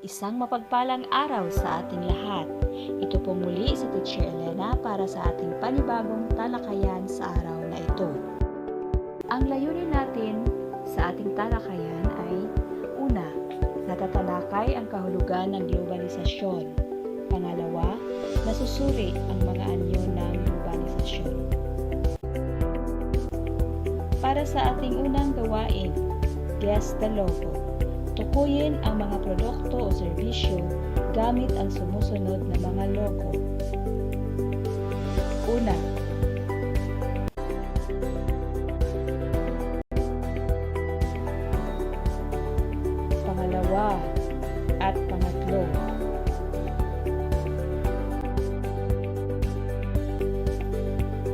Isang mapagpalang araw sa ating lahat. Ito po muli si Teacher Elena para sa ating panibagong talakayan sa araw na ito. Ang layunin natin sa ating talakayan ay una, natatalakay ang kahulugan ng globalisasyon. Pangalawa, nasusuri ang mga anyo ng globalisasyon. Para sa ating unang gawain, guess the logo. Tukuyin ang mga produkto o serbisyo gamit ang sumusunod na mga logo. Una, pangalawa at pangatlo.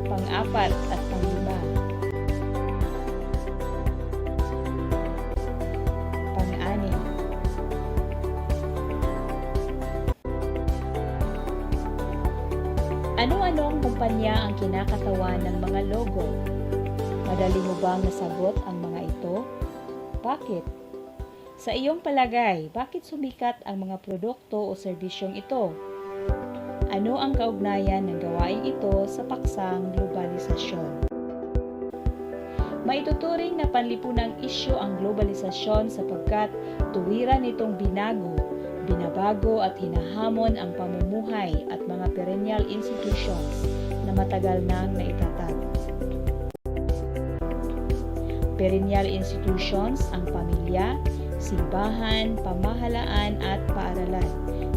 Pang-apat at pang-lima. Pang-anim. Ano-anong kumpanya ang kinakatawan ng mga logo? Madali mo bang nasagot ang mga ito? Bakit? Sa iyong palagay, bakit sumikat ang mga produkto o serbisyong ito? Ano ang kaugnayan ng gawaing ito sa paksang globalisasyon? Maituturing na panlipunang isyu ang globalisasyon sapagkat tuwiran nitong binabago at hinahamon ang pamumuhay at mga perennial institutions na matagal nang naitatag. Perennial institutions ang pamilya, simbahan, pamahalaan at paaralan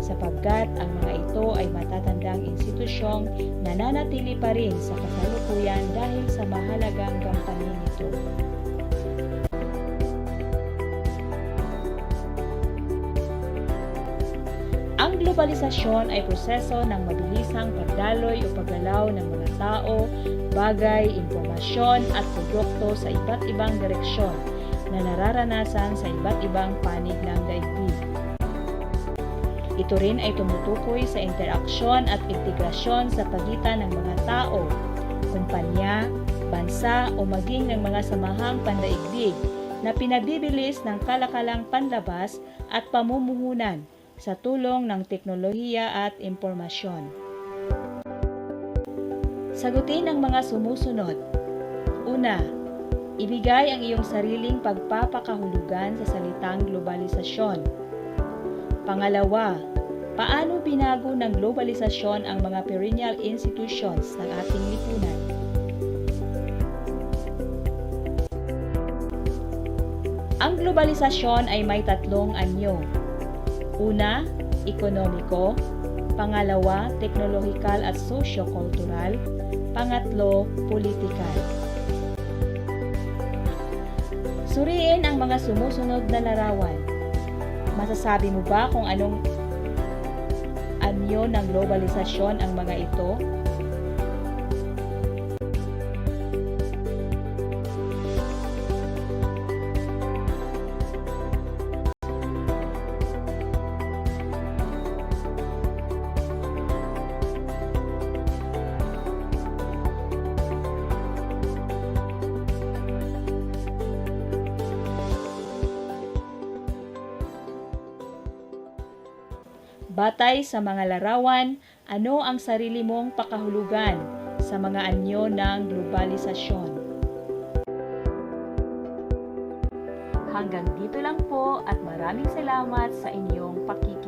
sapagkat ang mga ito ay matatandang institusyong nananatili pa rin sa kasalukuyan dahil sa mahalagang gampanin nito. Ang globalisasyon ay proseso ng mabilisang pagdaloy o paggalaw ng mga tao, bagay, impormasyon at produkto sa iba't ibang direksyon na nararanasan sa iba't ibang panig ng daigdig. Ito rin ay tumutukoy sa interaksyon at integrasyon sa pagitan ng mga tao, kumpanya, bansa o maging ng mga samahang pandaigdig na pinabibilis ng kalakalang panlabas at pamumuhunan sa tulong ng teknolohiya at impormasyon. Sagutin ang mga sumusunod. Una, ibigay ang iyong sariling pagpapakahulugan sa salitang globalisasyon. Pangalawa, paano binago ng globalisasyon ang mga perennial institutions ng ating lipunan? Ang globalisasyon ay may tatlong anyo. Una, ekonomiko. Pangalawa, teknolohikal at sosyo-kultural. Pangatlo, politikal. Suriin ang mga sumusunod na larawan. Masasabi mo ba kung anong anyo ng globalisasyon ang mga ito? Batay sa mga larawan, ano ang sarili mong pakahulugan sa mga anyo ng globalisasyon? Hanggang dito lang po at maraming salamat sa inyong pakikinig.